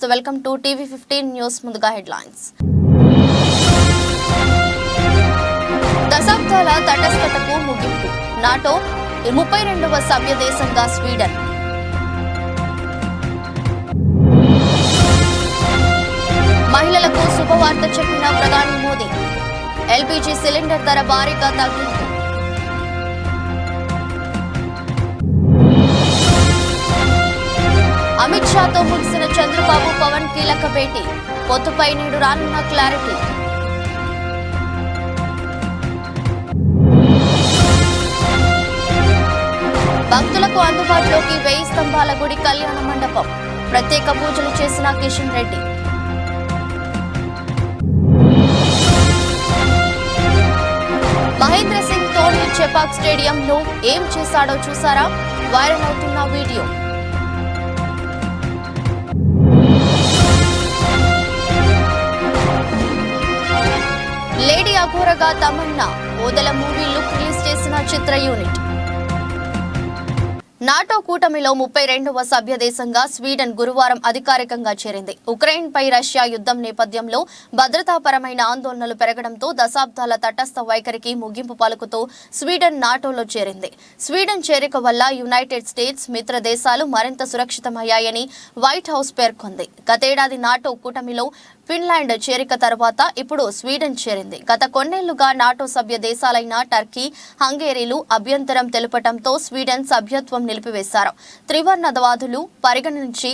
నమస్తే welcome to TV15 news ముందుగా headlines. దశాబ్దాల తటస్థతకు ముగింపు. నాటో 32వ సభ్య దేశంగా స్వీడన్. మహిళలకు శుభవార్త చెప్పిన ప్రధాని మోదీ. LPG సిలిండర్ ధర భారీగా తగ్గింపు. అమిత్ షాతో ముగిసిన చంద్రబాబు పవన్ కీలక భేటీ. పొత్తుపై నేడు రానున్న క్లారిటీ. భక్తులకు అందుబాటులోకి 1000 స్తంభాల గుడి కళ్యాణ మండపం. ప్రత్యేక పూజలు చేసిన కిషన్ రెడ్డి. మహేంద్ర సింగ్ ధోని చెపాక్ స్టేడియంలో ఏం చేశాడో చూసారా? వైరల్ అవుతున్న వీడియో. లేడీ అఘోరగా Tamannaah Odela movie look release చేసిన చిత్ర యూనిట్. నాటో కూటమిలో 32వ సభ్య దేశంగా స్వీడన్ గురువారం అధికారికంగా చేరింది. ఉక్రెయిన్ పై రష్యా యుద్ధం నేపథ్యంలో భద్రతాపరమైన ఆందోళనలు పెరగడంతో దశాబ్దాల తటస్థ వైఖరికి ముగింపు పలుకుతూ స్వీడన్ నాటోలో చేరింది. స్వీడన్ చేరిక వల్ల యునైటెడ్ స్టేట్స్ మిత్ర దేశాలు మరింత సురక్షితమయ్యాయని వైట్ హౌస్ పేర్కొంది. గతేడాది నాటో కూటమిలో ఫిన్లాండ్ చేరిక తర్వాత ఇప్పుడు స్వీడన్ చేరింది. గత కొన్నేళ్లుగా నాటో సభ్య దేశాలైన టర్కీ, హంగేరీలు అభ్యంతరం తెలుపటంతో స్వీడన్ సభ్యత్వం నిలిపివేశారు. త్రివర్ణవాదులు పరిగణించి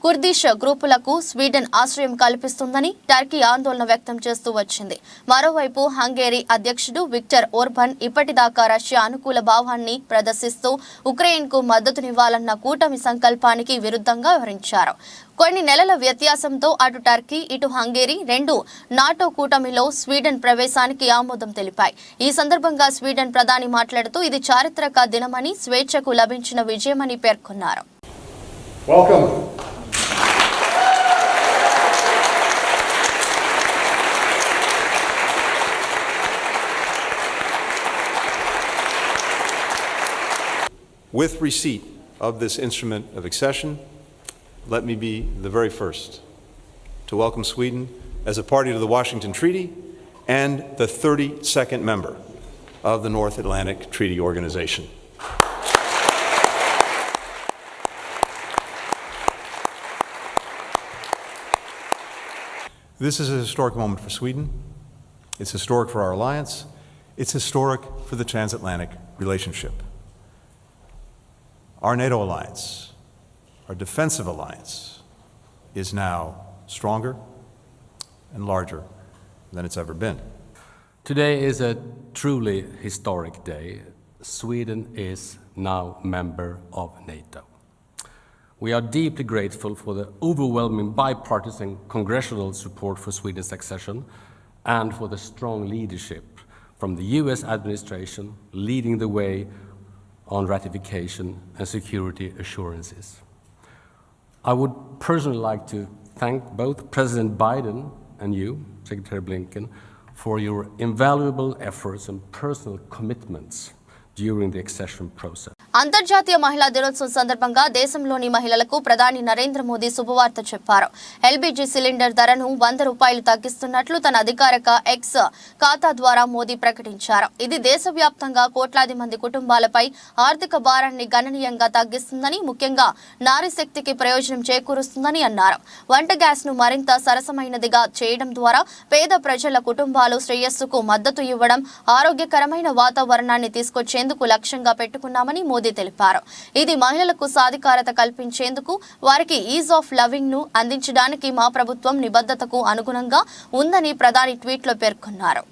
కుర్దిష్ గ్రూపులకు స్వీడన్ ఆశ్రయం కల్పిస్తుందని టర్కీ ఆందోళన వ్యక్తం చేస్తూ వచ్చింది. మరోవైపు హంగేరీ అధ్యక్షుడు విక్టర్ ఓర్బన్ ఇప్పటిదాకా రష్యా అనుకూల భావాన్ని ప్రదర్శిస్తూ ఉక్రెయిన్కు మద్దతునివ్వాలన్న కూటమి సంకల్పానికి విరుద్ధంగా వ్యవహరించారు. కొన్ని నెలల వ్యత్యాసంతో అటు టర్కీ, ఇటు హంగేరీ రెండు నాటో కూటమిలో స్వీడన్ ప్రవేశానికి ఆమోదం తెలిపాయి. ఈ సందర్భంగా స్వీడన్ ప్రధాని మాట్లాడుతూ ఇది చారిత్రక దినమని, స్వేచ్ఛకు లభించిన విజయమని పేర్కొన్నారు. With receipt of this instrument of accession, let me be the very first to welcome Sweden as a party to the Washington Treaty and the 32nd member of the North Atlantic Treaty Organization. This is a historic moment for Sweden. It's historic for our alliance. It's historic for the transatlantic relationship. Our NATO alliance, our defensive alliance, is now stronger and larger than it's ever been. Today is a truly historic day. Sweden is now member of NATO. We are deeply grateful for the overwhelming bipartisan congressional support for Sweden's accession and for the strong leadership from the US administration leading the way on ratification and security assurances. I would personally like to thank both President Biden and you, Secretary Blinken, for your invaluable efforts and personal commitments during the accession process. అంతర్జాతీయ మహిళా దినోత్సవం సందర్భంగా దేశంలోని మహిళలకు ప్రధాని నరేంద్ర మోదీ శుభవార్త చెప్పారు. LPG cylinder ధరను ₹100 తగ్గిస్తున్నట్లు తన అధికారిక ఎక్స్ ఖాతా ద్వారా మోదీ ప్రకటించారు. ఇది దేశవ్యాప్తంగా కోట్లాది మంది కుటుంబాలపై ఆర్థిక భారాన్ని గణనీయంగా తగ్గిస్తుందని, ముఖ్యంగా నారీ శక్తికి ప్రయోజనం చేకూరుస్తుందని అన్నారు. వంట గ్యాస్ ను మరింత సరసమైనదిగా చేయడం ద్వారా పేద ప్రజల కుటుంబాలు శ్రేయస్సుకు మద్దతు ఇవ్వడం, ఆరోగ్యకరమైన వాతావరణాన్ని తీసుకొచ్చేందుకు లక్ష్యంగా పెట్టుకున్నామని మోదీ తెలిపారు. ఇది మహిళలకు సాధికారత కల్పించేందుకు, వారికి ఈజ్ ఆఫ్ లవింగ్ ను అందించడానికి మా ప్రభుత్వం నిబద్ధతకు అనుగుణంగా ఉందని ప్రధాని ట్వీట్లో పేర్కొన్నారు.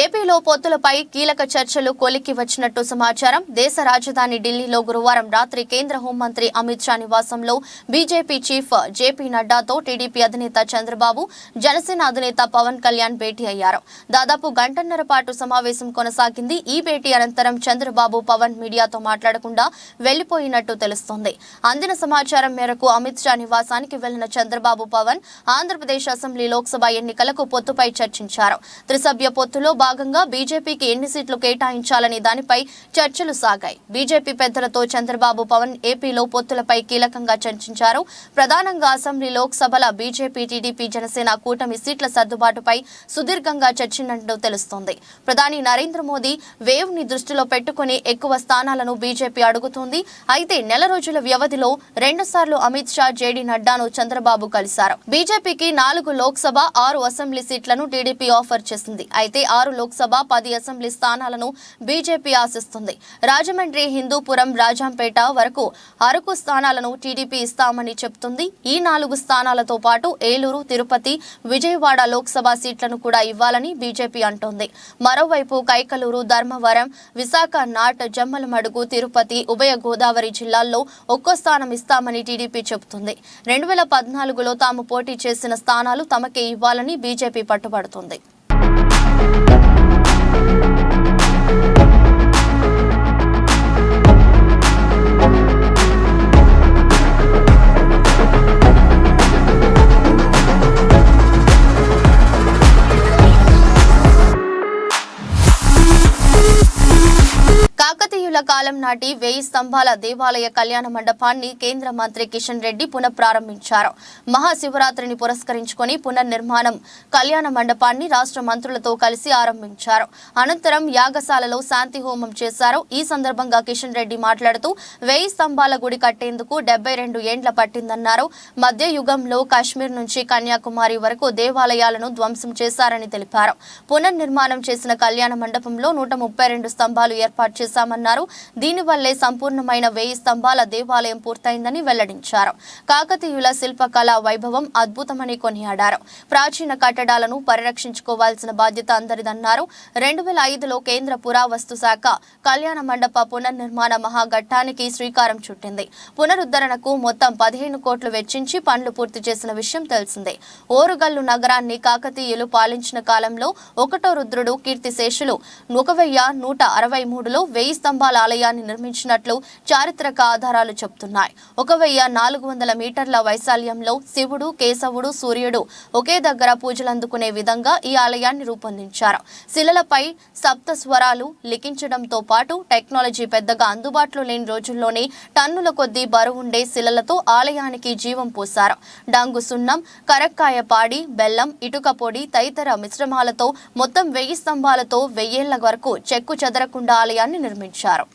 ఏపీలో ఏపీలో పొత్తులపై కీలక చర్చలు కొలిక్కి వచ్చినట్టు సమాచారం. దేశ రాజధాని ఢిల్లీలో గురువారం రాత్రి కేంద్ర హోంమంత్రి అమిత్ షా నివాసంలో బీజేపీ చీఫ్ జేపీ నడ్డాతో టీడీపీ అధినేత చంద్రబాబు, జనసేన అధినేత పవన్ కళ్యాణ్ భేటీ అయ్యారు. దాదాపు గంటన్నర పాటు సమావేశం కొనసాగింది. ఈ భేటీ అనంతరం చంద్రబాబు, పవన్ మీడియాతో మాట్లాడకుండా వెళ్లిపోయినట్టు తెలుస్తోంది. అందిన సమాచారం మేరకు అమిత్ షా నివాసానికి వెళ్లిన చంద్రబాబు, పవన్ ఆంధ్రప్రదేశ్ అసెంబ్లీ, లోక్సభ ఎన్నికలకు పొత్తుపై చర్చించారు. త్రిసభ్య పొత్తులో భాగంగా బీజేపీకి ఎన్ని సీట్లు కేటాయించాలని దానిపై చర్చలు సాగాయి. బీజేపీ పెద్దలతో చంద్రబాబు, పవన్ ఏపీలో పొత్తులపై కీలకంగా చర్చించారు. ప్రధానంగా అసెంబ్లీ, లోక్సభల బీజేపీ, టీడీపీ, జనసేన కూటమి సీట్ల సర్దుబాటుపై సుదీర్ఘంగా చర్చించినట్టు తెలుస్తోంది. ప్రధాని నరేంద్ర మోదీ వేవ్ ని దృష్టిలో పెట్టుకుని ఎక్కువ స్థానాలను బీజేపీ అడుగుతోంది. అయితే నెల రోజుల వ్యవధిలో 2 సార్లు అమిత్ షా, జేడీ నడ్డాను చంద్రబాబు కలిశారు. బీజేపీకి 4 లోక్సభ, 6 అసెంబ్లీ సీట్లను టీడీపీ ఆఫర్ చేసింది. అయితే 6 లోక్సభ, 10 అసెంబ్లీ స్థానాలను బీజేపీ ఆశిస్తుంది. రాజమండ్రి, హిందూపురం, రాజంపేట వరకు అరకు స్థానాలను టీడీపీ ఇస్తామని చెబుతుంది. ఈ 4 స్థానాలతో పాటు ఏలూరు, తిరుపతి, విజయవాడ లోక్సభ సీట్లను కూడా ఇవ్వాలని బీజేపీ అంటోంది. మరోవైపు కైకలూరు, ధర్మవరం, విశాఖ, నాట్, జమ్మలమడుగు, తిరుపతి, ఉభయ గోదావరి జిల్లాల్లో ఒక్కో స్థానం ఇస్తామని టీడీపీ చెబుతుంది. 2014లో తాము పోటీ చేసిన స్థానాలు తమకే ఇవ్వాలని బీజేపీ పట్టుబడుతుంది. కాకతీయుల కాలం నాటి 1000 స్తంభాల దేవాలయ కళ్యాణ మండపాన్ని కేంద్ర మంత్రి కిషన్ రెడ్డి పునఃప్రారంభించారు. మహాశివరాత్రిని పురస్కరించుకుని పునర్నిర్మాణం కళ్యాణ మండపాన్ని రాష్ట్ర మంత్రులతో కలిసి ఆరంభించారు. అనంతరం యాగశాలలో శాంతి హోమం చేశారు. ఈ సందర్భంగా కిషన్ రెడ్డి మాట్లాడుతూ 1000 స్తంభాల గుడి కట్టేందుకు 72 ఏండ్ల పట్టిందన్నారు. మధ్య యుగంలో కాశ్మీర్ నుంచి కన్యాకుమారి వరకు దేవాలయాలను ధ్వంసం చేశారని తెలిపారు. పునర్నిర్మాణం చేసిన కళ్యాణ మండపంలో 132 స్తంభాలు ఏర్పాటు చేశామన్నారు. దీనివల్లే సంపూర్ణమైన 1000 స్తంభాల దేవాలయం పూర్తయిందని వెల్లడించారు. కాకతీయుల శిల్పకళ వైభవం అద్భుతమని కొనియాడారు. ప్రాచీన కట్టడాలను పరిరక్షించుకోవాల్సిన బాధ్యత అందరిదన్నారు. 2005లో కేంద్ర పురావస్తు శాఖ కళ్యాణ మండప పునర్నిర్మాణ మహాఘట్టానికి శ్రీకారం చుట్టింది. పునరుద్ధరణకు మొత్తం 15 కోట్లు వెచ్చించి పనులు పూర్తి చేసిన విషయం తెలిసిందే. ఓరుగల్లు నగరాన్ని కాకతీయులు పాలించిన కాలంలో 1వ రుద్రుడు కీర్తిశేషులు 1163లో 1000 స్తంభాల ఆలయాన్ని నిర్మించినట్లు చారిత్రక ఆధారాలు చెబుతున్నాయి. 1400 మీటర్ల వైశాల్యంలో శివుడు, కేశవుడు, సూర్యుడు ఒకే దగ్గర పూజలందుకునే విధంగా ఈ ఆలయాన్ని రూపొందించారు. శిలలపై సప్త స్వరాలు లిఖించడంతో పాటు టెక్నాలజీ పెద్దగా అందుబాటులో లేని రోజుల్లోనే టన్నుల కొద్దీ బరువుండే శిలలతో ఆలయానికి జీవం పోశారు. డంగు సున్నం, కరక్కాయ పాడి, బెల్లం, ఇటుక పొడి తదితర మిశ్రమాలతో మొత్తం 1000 స్తంభాలతో 1000 ఏళ్ల వరకు చెక్కు చెదరకుండా ఆలయాన్ని నిర్మించారు.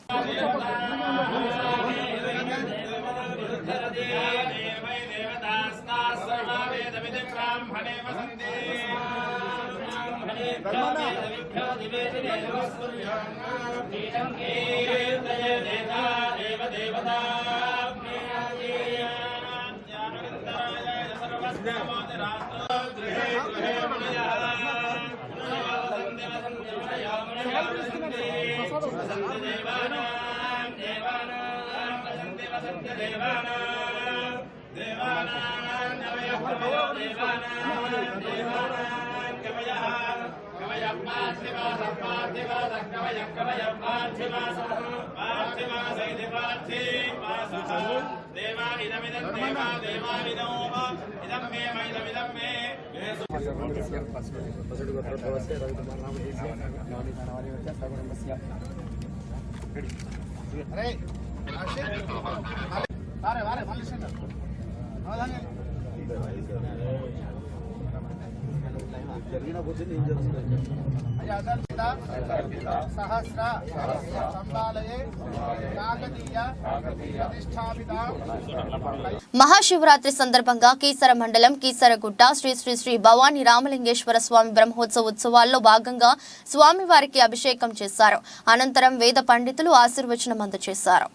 మహాశివరాత్రి సందర్భంగా కీసర మండలం కీసరగుట్ట శ్రీ శ్రీ శ్రీ భవానీ రామలింగేశ్వర స్వామి బ్రహ్మోత్సవ ఉత్సవాల్లో భాగంగా స్వామివారికి అభిషేకం చేశారు. అనంతరం వేద పండితులు ఆశీర్వచనం అందజేశారు.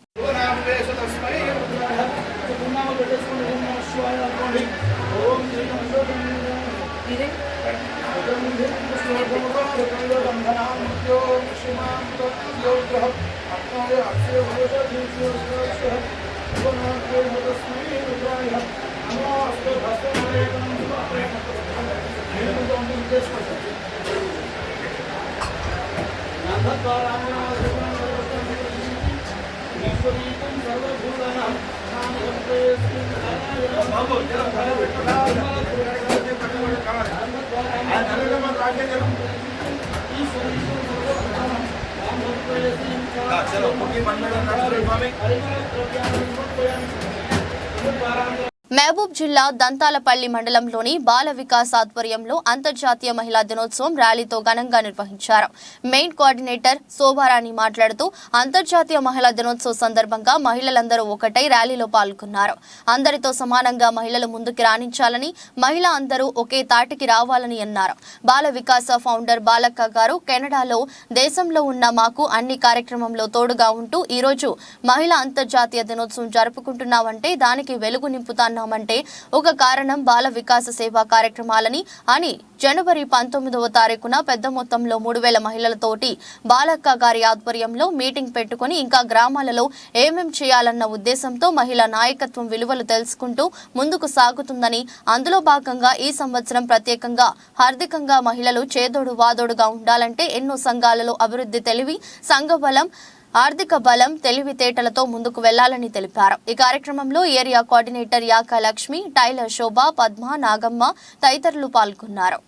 మహబూబ్ జిల్లా దంతాలపల్లి మండలంలోని బాల వికాస్ ఆధ్వర్యంలో అంతర్జాతీయ మహిళా దినోత్సవం ర్యాలీతో ఘనంగా నిర్వహించారు. మెయిన్ కోఆర్డినేటర్ శోభారాణి మాట్లాడుతూ అంతర్జాతీయ మహిళా దినోత్సవం సందర్భంగా మహిళలందరూ ఒకటై ర్యాలీలో పాల్గొన్నారు. అందరితో సమానంగా మహిళలు ముందుకు రాణించాలని, మహిళ అందరూ ఒకే తాటికి రావాలని అన్నారు. బాల వికాస ఫౌండర్ బాలక్క గారు కెనడాలో దేశంలో ఉన్న మాకు అన్ని కార్యక్రమంలో తోడుగా ఉంటూ ఈరోజు మహిళా అంతర్జాతీయ దినోత్సవం జరుపుకుంటున్నామంటే దానికి వెలుగు నింపుతాను అంటే ఒక కారణం బాల వికాస సేవా కార్యక్రమాలని అని జనవరి 19వ తారీఖున పెద్ద మొత్తంలో 3000 మహిళలతోటి బాలక్క గారి ఆధ్వర్యంలో మీటింగ్ పెట్టుకుని ఇంకా గ్రామాలలో ఏమేం చేయాలన్న ఉద్దేశంతో మహిళా నాయకత్వం విలువలు తెలుసుకుంటూ ముందుకు సాగుతుందని, అందులో భాగంగా ఈ సంవత్సరం ప్రత్యేకంగా ఆర్థికంగా మహిళలు చేదోడు వాదోడుగా ఉండాలంటే ఎన్నో సంఘాలలో అభివృద్ధి తెలివి, సంఘబలం, ఆర్థిక బలం, తెలివితేటలతో ముందుకు వెళ్లాలని తెలిపారు. ఈ కార్యక్రమంలో ఏరియా కోఆర్డినేటర్ యాక లక్ష్మి, టైలర్ శోభ, పద్మ, నాగమ్మ తదితరులు పాల్గొన్నారు.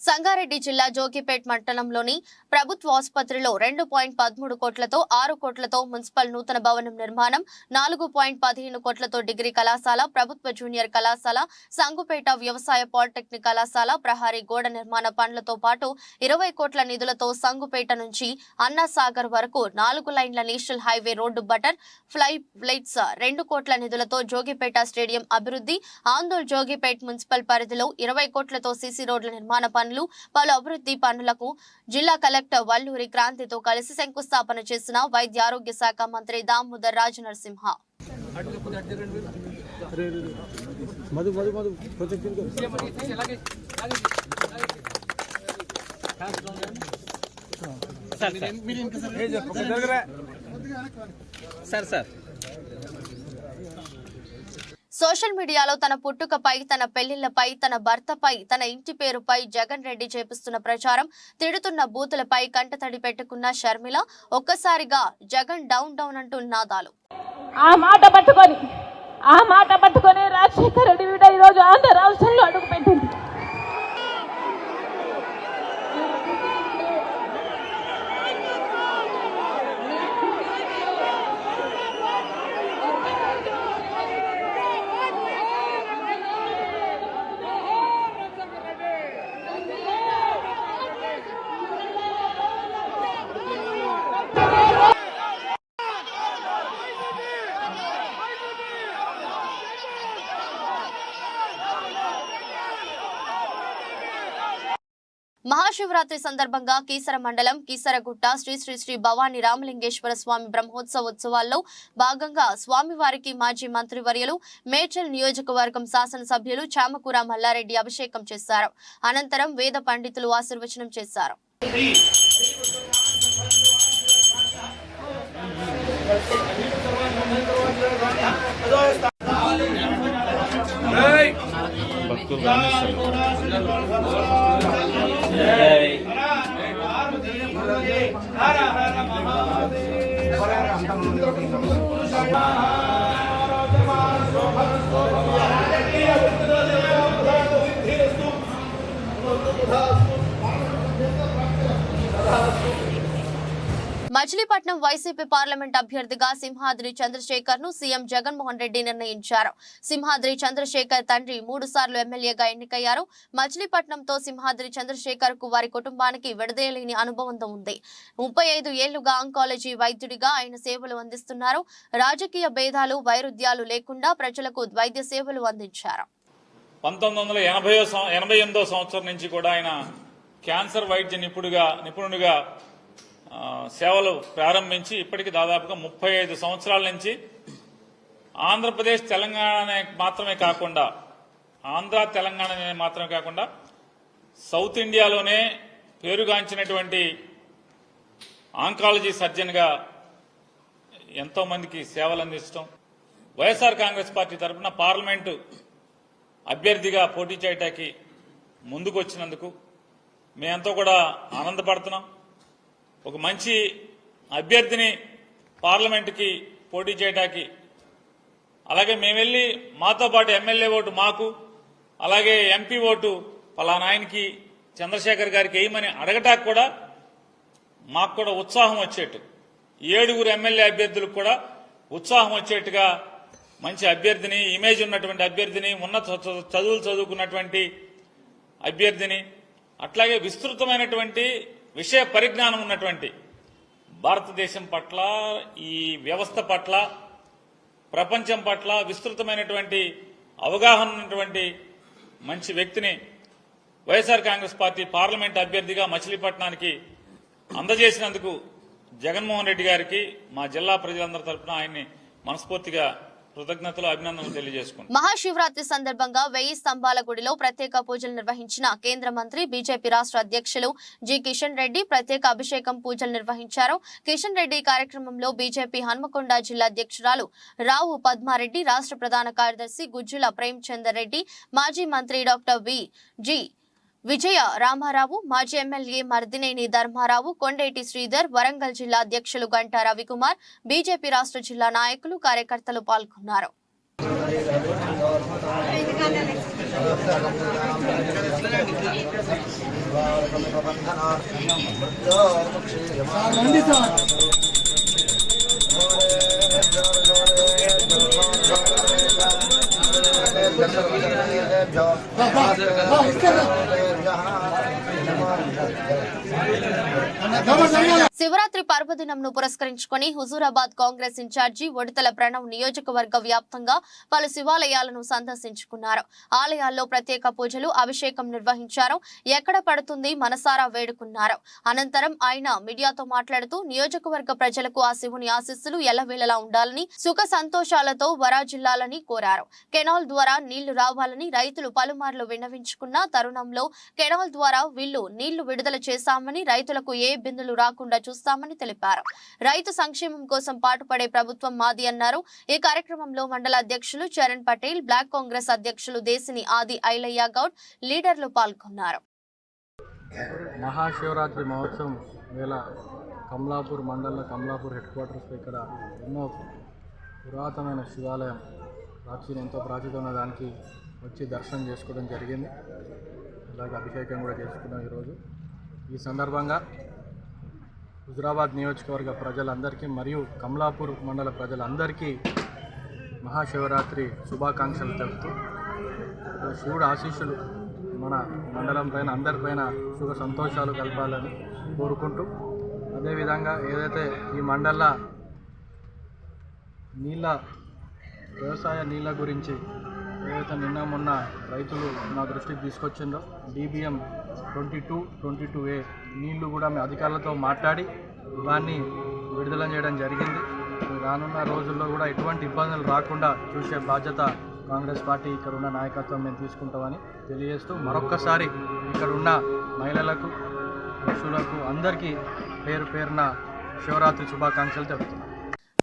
సంగారెడ్డి జిల్లా జోగిపేట్ మండలంలోని ప్రభుత్వ ఆసుపత్రిలో 2.13 కోట్లతో 6 కోట్లతో మున్సిపల్ నూతన భవనం నిర్మాణం, 4.15 కోట్లతో డిగ్రీ కళాశాల, ప్రభుత్వ జూనియర్ కళాశాల, సంగుపేట వ్యవసాయ పాలిటెక్నిక్ కళాశాల, ప్రహారీ గోడ నిర్మాణ పనులతో పాటు 20 కోట్ల నిధులతో సంగుపేట నుంచి అన్నాసాగర్ వరకు 4 లైన్ల national highway road butter fly lights, 2 కోట్ల నిధులతో జోగిపేట స్టేడియం అభివృద్ధి, ఆందోళ్ జోగిపేట్ మున్సిపల్ పరిధిలో 20 కోట్లతో సీసీ రోడ్ల నిర్మాణ పనులు, పలు అభివృద్ధి పనులకు జిల్లా కలెక్టర్ వల్లూరి క్రాంతితో కలిసి శంకుస్థాపన చేసిన వైద్య ఆరోగ్య శాఖ మంత్రి దామోదర్ రాజ నరసింహ. సోషల్ మీడియాలో తన పుట్టుకపై, తన పెళ్లిళ్లపై, తన భర్తపై, తన ఇంటి పేరుపై జగన్ రెడ్డి చేపిస్తున్న ప్రచారం, తిడుతున్న బూతులపై కంటతడి పెట్టుకున్న షర్మిల ఒక్కసారిగా జగన్ డౌన్ డౌన్ అంటూ నాదాలు. ఆ మాట పట్టుకొని రాజశేఖర రెడ్డి విడ ఈరోజు ఆంధ్ర రాష్ట్రంలో అడుగుపెట్టింది. మహాశివరాత్రి సందర్భంగా కీసర మండలం కీసరగుట్ట శ్రీ శ్రీ శ్రీ భవానీ రామలింగేశ్వర స్వామి బ్రహ్మోత్సవాల్లో భాగంగా స్వామివారికి మాజీ మంత్రివర్యులు మేడ్చల్ నియోజకవర్గం శాసనసభ్యులు చామకూర మల్లారెడ్డి అభిషేకం చేశారు. అనంతరం వేద పండితులు ఆశీర్వచనం చేశారు. మచిలీపట్నం వైసీపీ పార్లమెంట్ అభ్యర్థిగా సింహాద్రి చంద్రశేఖర్ ను సీఎం జగన్మోహన్ రెడ్డి నిర్ణయించారు. సింహాద్రి చంద్రశేఖర్ తండ్రి 3 సార్లు ఎమ్మెల్యేగా ఎన్నికయ్యారు. మచిలీపట్నంతో సింహాద్రి చంద్రశేఖర్ కు వారి కుటుంబానికి విడదీయలేని అనుభవం ఉంది. 35 ఏళ్లుగా ఆంకాలజీ వైద్యుడిగా ఆయన సేవలు అందిస్తున్నారు. రాజకీయ భేదాలు వైరుధ్యాలు లేకుండా ప్రజలకు వైద్య సేవలు అందించారు. 1988 సంవత్సరం నుంచి కూడా ఆయన క్యాన్సర్ వైద్య నిపుణుడిగా సేవలు ప్రారంభించి ఇప్పటికి దాదాపుగా 35 సంవత్సరాల నుంచి ఆంధ్రప్రదేశ్ తెలంగాణ మాత్రమే కాకుండా సౌత్ ఇండియాలోనే పేరుగాంచినటువంటి ఆంకాలజీ సర్జన్గా ఎంతో మందికి సేవలు అందించడం, వైఎస్ఆర్ కాంగ్రెస్ పార్టీ తరఫున పార్లమెంటు అభ్యర్థిగా పోటీ చేయడానికి ముందుకు వచ్చినందుకు మేమంతా కూడా ఆనందపడుతున్నాం. ఒక మంచి అభ్యర్థిని పార్లమెంటుకి పోటీ చేయడానికి, అలాగే మేము వెళ్ళి మాతో పాటు ఎమ్మెల్యే ఓటు మాకు, అలాగే ఎంపీ ఓటు పలానా ఆయనకి చంద్రశేఖర్ గారికి వేయమని అడగటానికి కూడా మాకు కూడా ఉత్సాహం వచ్చేట్టు, 7 ఎమ్మెల్యే అభ్యర్థులకు కూడా ఉత్సాహం వచ్చేట్టుగా మంచి అభ్యర్థిని, ఇమేజ్ ఉన్నటువంటి అభ్యర్థిని, ఉన్నత చదువులు చదువుకున్నటువంటి అభ్యర్థిని, అట్లాగే విస్తృతమైనటువంటి విషయ పరిజ్ఞానం ఉన్నటువంటి భారతదేశం పట్ల, ఈ వ్యవస్థ పట్ల, ప్రపంచం పట్ల విస్తృతమైనటువంటి అవగాహన ఉన్నటువంటి మంచి వ్యక్తిని వైఎస్ఆర్ కాంగ్రెస్ పార్టీ పార్లమెంట్ అభ్యర్థిగా మచిలీపట్నానికి అందజేసినందుకు జగన్మోహన్ రెడ్డి గారికి మా జిల్లా ప్రజలందరి తరఫున ఆయన్ని మనస్ఫూర్తిగా కృతజ్ఞతలు, అభినందనలు తెలియజేసుకుంటాం. మహాశివరాత్రి సందర్భంగా 1000 స్తంభాల గుడిలో ప్రత్యేక పూజలు నిర్వహించిన కేంద్ర మంత్రి బీజేపీ రాష్ట్ర అధ్యక్షులు జి కిషన్ రెడ్డి ప్రత్యేక అభిషేకం పూజలు నిర్వహించారు. కిషన్ రెడ్డి కార్యక్రమంలో బీజేపీ హన్మకొండ జిల్లా అధ్యక్షురాలు రావు పద్మారెడ్డి, రాష్ట్ర ప్రధాన కార్యదర్శి గుజ్జుల ప్రేమచందర్ రెడ్డి, మాజీ మంత్రి డాక్టర్ వి.జి. విజయ రామారావు, మాజీ ఎమ్మెల్యే మర్దినేని ధర్మారావు, కొండేటి శ్రీధర్, వరంగల్ జిల్లా అధ్యక్షులు గంటా రవికుమార్, బీజేపీ రాష్ట్ర జిల్లా నాయకులు, కార్యకర్తలు పాల్గొన్నారు. శివరాత్రి పర్వదినంను పురస్కరించుకుని హుజూరాబాద్ కాంగ్రెస్ ఇన్ఛార్జి ఒడితల ప్రణవ్ నియోజకవర్గ వ్యాప్తంగా పలు శివాలయాలను సందర్శించుకున్నారు. ఆలయాల్లో ప్రత్యేక పూజలు, అభిషేకం నిర్వహించారు. ఎక్కడ పడుతుంది మనసారా వేడుకున్నారు. అనంతరం ఆయన మీడియాతో మాట్లాడుతూ నియోజకవర్గ ప్రజలకు ఆ శివుని ఆశీస్సులు ఎల్లవేళలా ఉండాలని, సుఖ సంతోషాలతో వరాజిల్లాలని కోరారు. కెనాల్ ద్వారా నీళ్లు రావాలని రైతులు పలుమార్లు విన్నవించుకున్న తరుణంలో కెనాల్ ద్వారా వీళ్లు నీళ్లు విడుదల చేశామని, రైతులకు ఏ ఇబ్బందులు రాకుండా చూస్తామని తెలిపారు. రైతు సంక్షేమం కోసం పాటుపడే ప్రభుత్వం మాది అన్నారు. ఈ కార్యక్రమంలో మండల అధ్యక్షులు చరణ్ పటేల్, బ్లాక్ కాంగ్రెస్ అధ్యక్షులు దేశిని ఆది ఐలయ్య గౌడ్, లీడర్లు పాల్గొన్నారు. మహాశివరాత్రి మహోత్సవం వేళ కమలాపూర్ మండల కమలాపూర్ హెడ్ క్వార్టర్స్ ఇక్కడ ఎన్నో పురాతనమైన శివాలయం ఎంతో ప్రాచుర్యం ఉన్న దానికి వచ్చి దర్శనం చేసుకోవడం జరిగింది. అలాగే అభిషేకం కూడా చేసుకున్నాం ఈరోజు. ఈ సందర్భంగా హుజూరాబాద్ నియోజకవర్గ ప్రజలందరికీ మరియు కమలాపూర్ మండల ప్రజలందరికీ మహాశివరాత్రి శుభాకాంక్షలు తెలుపుతూ శివుడు ఆశీస్సులు మన మండలం పైన అందరిపైన సుఖ సంతోషాలు కలపాలని కోరుకుంటూ, అదేవిధంగా ఏదైతే ఈ మండల వ్యవసాయ నీళ్ళ గురించి ఏదైతే నిన్న మొన్న రైతులు నా దృష్టికి తీసుకొచ్చిందో DBM 22-22A నీళ్లు కూడా మీ అధికారులతో మాట్లాడి దాన్ని విడుదల చేయడం జరిగింది. రానున్న రోజుల్లో కూడా ఎటువంటి ఇబ్బందులు రాకుండా చూసే బాధ్యత కాంగ్రెస్ పార్టీ ఇక్కడ ఉన్న నాయకత్వం మేము తీసుకుంటామని తెలియజేస్తూ మరొక్కసారి ఇక్కడ ఉన్న మహిళలకు, పురుషులకు అందరికీ పేరు పేరున శివరాత్రి శుభాకాంక్షలు తెలుపుతున్నాను.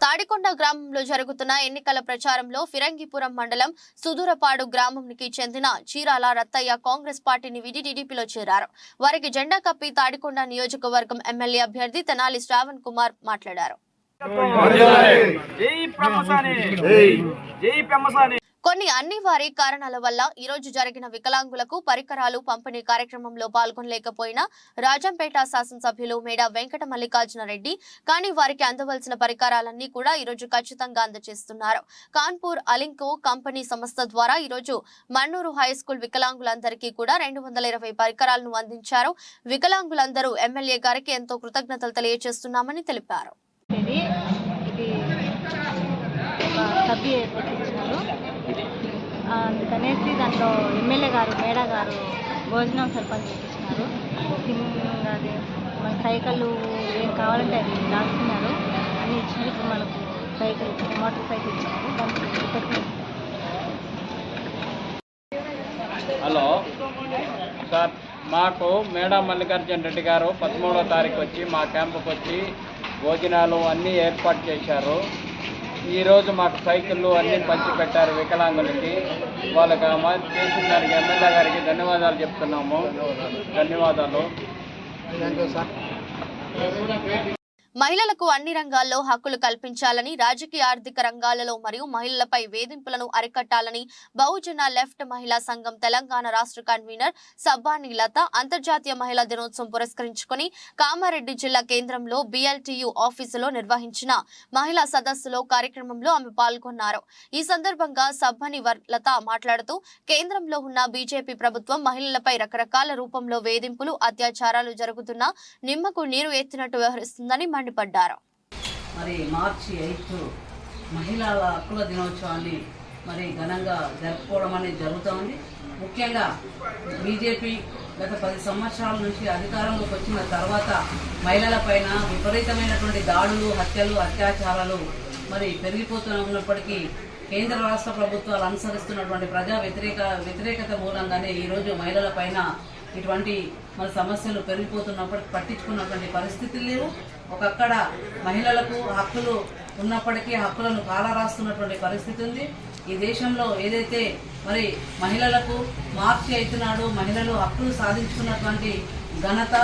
తాడికొండ గ్రామంలో జరుగుతున్న ఎన్నికల ప్రచారంలో ఫిరంగిపురం మండలం సుదూరపాడు గ్రామంకి చెందిన చీరాల రత్తయ్య కాంగ్రెస్ పార్టీని వీడి టీడీపీలో చేరారు. వారికి జెండా కప్పి తాడికొండ నియోజకవర్గం ఎమ్మెల్యే అభ్యర్థి తెనాలి శ్రావణ్ కుమార్ మాట్లాడారు. కొన్ని అనివార్య కారణాల వల్ల ఈ రోజు జరిగిన వికలాంగులకు పరికరాలు పంపిణీ కార్యక్రమంలో పాల్గొనలేకపోయిన రాజంపేట శాసనసభ్యులు మేడా వెంకట మల్లికార్జునరెడ్డి కానీ వారికి అందవలసిన పరికరాలన్నీ కూడా ఈ రోజు ఖచ్చితంగా అందజేస్తున్నారు. కాన్పూర్ అలింకో కంపెనీ సంస్థ ద్వారా ఈ రోజు మన్నూరు హైస్కూల్ వికలాంగులందరికీ కూడా 220 పరికరాలను అందించారు. వికలాంగులందరూ ఎమ్మెల్యే గారికి ఎంతో కృతజ్ఞతలు తెలియజేస్తున్నామని తెలిపారు. అందుకనేసి దాంట్లో ఎమ్మెల్యే గారు మేడా గారు భోజనం సర్పంచ్ చేయించినారు. అది మన సైకిళ్ళు ఏం కావాలంటే అది రాస్తున్నారు అన్ని ఇచ్చారు. ఇప్పుడు మనకు సైకిల్ మోటార్ సైకిల్ ఇచ్చారు. దానికి హలో సార్, మాకు మేడా మల్లికార్జున రెడ్డి గారు 13వ తారీఖు వచ్చి మా క్యాంపుకి వచ్చి భోజనాలు అన్నీ ఏర్పాటు చేశారు. ఈరోజు మాకు సైకిళ్ళు అన్నీ పంచిపెట్టారు వికలాంగులకి. వాళ్ళకి చేసిన దానికి ఎమ్మెల్యే గారికి ధన్యవాదాలు చెప్తున్నాము. ధన్యవాదాలు. మహిళలకు అన్ని రంగాల్లో హక్కులు కల్పించాలని, రాజకీయ ఆర్థిక రంగాలలో మరియు మహిళలపై వేధింపులను అరికట్టాలని బహుజన లెఫ్ట్ మహిళా సంఘం తెలంగాణ రాష్ట్ర కన్వీనర్ సబ్బాని లత అంతర్జాతీయ మహిళా దినోత్సవం పురస్కరించుకుని కామారెడ్డి జిల్లా కేంద్రంలో BLTU ఆఫీసులో నిర్వహించిన మహిళా సదస్సులో కార్యక్రమంలో ఆమె పాల్గొన్నారు. ఈ సందర్భంగా సబ్బాని లత మాట్లాడుతూ కేంద్రంలో ఉన్న బీజేపీ ప్రభుత్వం మహిళలపై రకరకాల రూపంలో వేధింపులు, అత్యాచారాలు జరుగుతున్నా నిమ్మకు నీరు ఎత్తినట్టు వ్యవహరిస్తుందని మండిపడ్డారు. మరి మార్చి 8 మహిళల హక్కుల దినోత్సవాన్ని మరి ఘనంగా జరుపుకోవడం అనేది జరుగుతోంది. ముఖ్యంగా బీజేపీ గత 10 సంవత్సరాల నుంచి అధికారంలోకి వచ్చిన తర్వాత మహిళలపైన విపరీతమైనటువంటి దాడులు, హత్యలు, అత్యాచారాలు మరి పెరిగిపోతున్నప్పటికీ కేంద్ర రాష్ట్ర ప్రభుత్వాలు అనుసరిస్తున్నటువంటి ప్రజా వ్యతిరేకత మూలంగానే ఈరోజు మహిళలపైన ఇటువంటి మన సమస్యలు పెరిగిపోతున్నప్పటికీ పట్టించుకున్నటువంటి పరిస్థితులు లేవు. ఒకక్కడ మహిళలకు హక్కులు ఉన్నప్పటికీ హక్కులను కాలరాస్తున్నటువంటి పరిస్థితి ఉంది. ఈ దేశంలో ఏదైతే మరి మహిళలకు మార్చి 8 నాడు మహిళలు హక్కులు సాధించుకున్నటువంటి ఘనత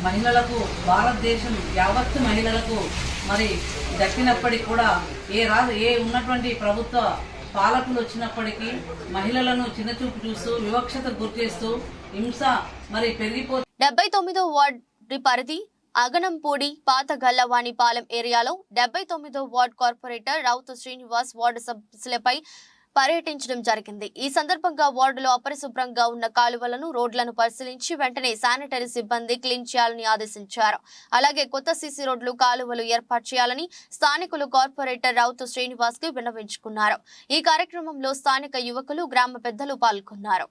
మహిళలకు భారతదేశం యావత్తు మహిళలకు మరి దక్కినప్పటికీ కూడా ఏ ఉన్నటువంటి ప్రభుత్వ పాలకులు వచ్చినప్పటికీ మహిళలను చిన్నచూపు చూస్తూ వివక్షతకు గురిచేస్తూ హింస మరి పెరిగిపోతుంది. 79వ వార్డు పరిధి అగనంపూడి పాత గల్లవాణిపాలెం ఏరియాలో 79వ వార్డు కార్పొరేటర్ రౌతు శ్రీనివాస్ వార్డు సభ్యులపై పర్యటించడం జరిగింది. ఈ సందర్భంగా వార్డులో అపరిశుభ్రంగా ఉన్న కాలువలను, రోడ్లను పరిశీలించి వెంటనే శానిటరీ సిబ్బంది క్లీన్ చేయాలని ఆదేశించారు. అలాగే కొత్త సీసీ రోడ్లు, కాలువలు ఏర్పాటు చేయాలని స్థానికులు కార్పొరేటర్ రౌతు శ్రీనివాస్ కి విన్నవించుకున్నారు. ఈ కార్యక్రమంలో స్థానిక యువకులు, గ్రామ పెద్దలు పాల్గొన్నారు.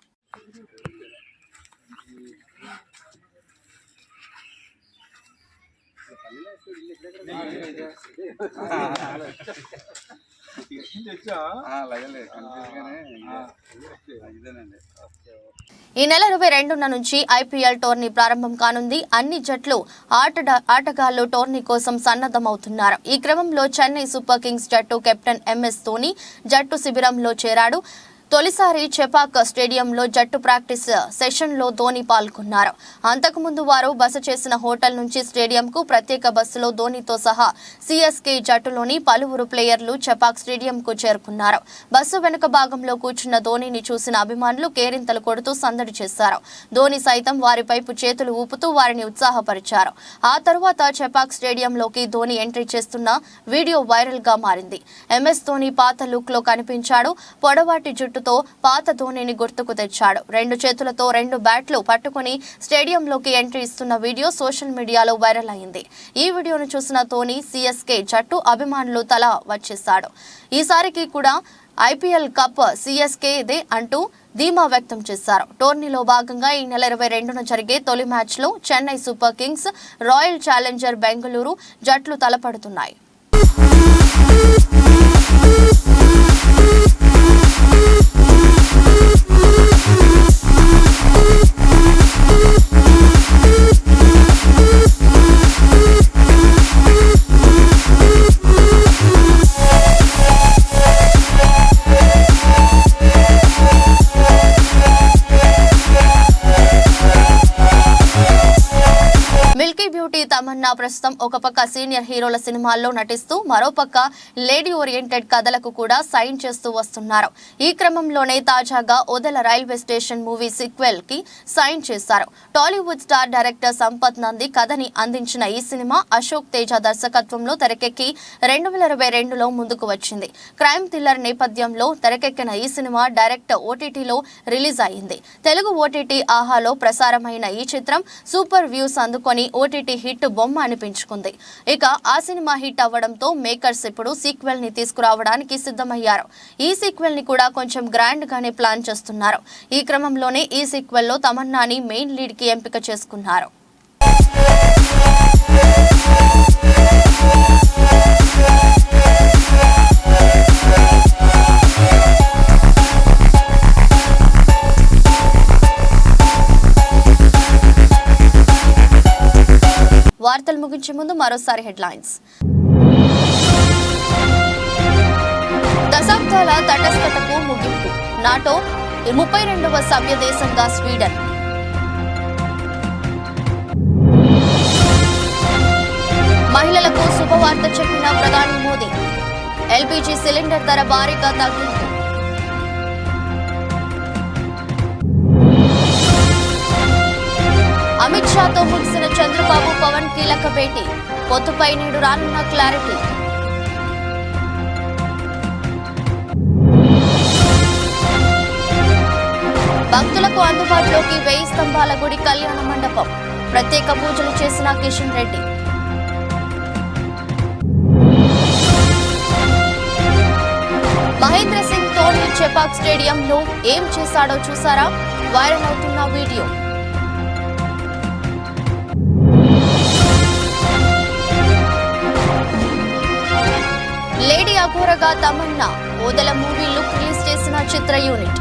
ఈ నెల 22న నుంచి IPL టోర్నీ ప్రారంభం కానుంది. అన్ని జట్లు ఆటగాళ్లు టోర్నీ కోసం సన్నద్ధమవుతున్నారు. ఈ క్రమంలో చెన్నై సూపర్ కింగ్స్ జట్టు కెప్టెన్ MS ధోని జట్టు శిబిరంలో చేరాడు. తొలిసారి చెపాక్ స్టేడియంలో జట్టు ప్రాక్టీస్ సెషన్లో ధోని పాల్గొన్నారు. అంతకుముందు వారు బస చేసిన హోటల్ నుంచి స్టేడియంకు ప్రత్యేక బస్సులో ధోనితో సహా CSK జట్టులోని పలువురు ప్లేయర్లు చెపాక్ స్టేడియంకు చేరుకున్నారు. బస్సు వెనుక భాగంలో కూర్చున్న ధోనిని చూసిన అభిమానులు కేరింతలు కొడుతూ సందడి చేశారు. ధోని సైతం వారి వైపు చేతులు ఊపుతూ వారిని ఉత్సాహపరిచారు. ఆ తరువాత చెపాక్ స్టేడియంలోకి ధోని ఎంట్రీ చేస్తున్న వీడియో వైరల్ గా మారింది. MS ధోని పాత లుక్ లో కనిపించాడు. పొడవాటి జుట్టు పాత ధోనిని గుర్తుకు తెచ్చాడు. 2 చేతులతో 2 బ్యాట్లు పట్టుకుని స్టేడియంలోకి ఎంట్రీ ఇస్తున్న వీడియో సోషల్ మీడియాలో వైరల్ అయింది. ఈ వీడియోను చూసిన ధోని CSK జట్టు అభిమానులు తల వచ్చేశాడు. ఈసారికి కూడా IPL కప్ CSKదే అంటూ ధీమా వ్యక్తం చేశారు. టోర్నీలో భాగంగా ఈ నెల 22న జరిగే తొలి మ్యాచ్లో Chennai super Kings, royal challenger Bengaluru జట్లు తలపడుతున్నాయి. మిల్కీ బ్యూటీ తమన్నా ప్రస్తుతం ఒక పక్క సీనియర్ హీరోల సినిమాల్లో నటిస్తూ మరోపక్క లేడీ ఓరియంటెడ్ కథలకు కూడా సైన్ చేస్తూ వస్తున్నారు. ఈ క్రమంలోనే తాజాగా Odela railway station movie sequel కి సైన్ చేశారు. టాలీవుడ్ స్టార్ డైరెక్టర్ సంపత్ నంది కథని అందించిన ఈ సినిమా అశోక్ తేజ దర్శకత్వంలో తెరకెక్కి 2022లో ముందుకు వచ్చింది. క్రైమ్ థ్రిల్లర్ నేపథ్యంలో తెరకెక్కిన ఈ సినిమా డైరెక్ట్ ఓటీటీలో రిలీజ్ అయింది. తెలుగు ఓటీటీ ఆహాలో ప్రసారమైన ఈ చిత్రం సూపర్ వ్యూస్ అందుకొని ఓటీటీ హిట్ బొమ్మ అనిపించుకుంది. ఇక ఆ సినిమా హిట్ అవ్వడంతో మేకర్స్ ఇప్పుడు సీక్వెల్ ని తీసుకురావడానికి సిద్ధమయ్యారు. ఈ సీక్వెల్ ని కూడా కొంచెం గ్రాండ్ గానే ప్లాన్ చేస్తున్నారు. ఈ క్రమంలోనే ఈ సీక్వెల్ లో తమన్నాని మెయిన్ లీడ్ కి ఎంపిక చేసుకున్నారు. వార్తలు ముగించే ముందు మరోసారి హెడ్లైన్స్. దశాబ్దాల తటస్థతకు ముగింపు. నాటో 32వ సభ్య దేశంగా స్వీడన్. మహిళలకు శుభవార్త చెప్పిన ప్రధాని మోదీ. ఎల్పీజీ సిలిండర్ ధర భారీగా తగ్గింపు. అమిత్ షాతో ముగిసిన చంద్రబాబు పవన్ కీలక భేటీ. పొత్తుపై నేడు రానున్న క్లారిటీ. భక్తులకు అందుబాటులోకి 1000 స్తంభాల గుడి కళ్యాణ మండపం. ప్రత్యేక పూజలు చేసిన కిషన్ రెడ్డి. మహేంద్ర సింగ్ ధోని చెపాక్ స్టేడియంలో ఏం చేశాడో చూసారా? వైరల్ అవుతున్న వీడియో. లేడీ అఘోరగా Tamannaah Odela movie look release చేసిన చిత్ర యూనిట్.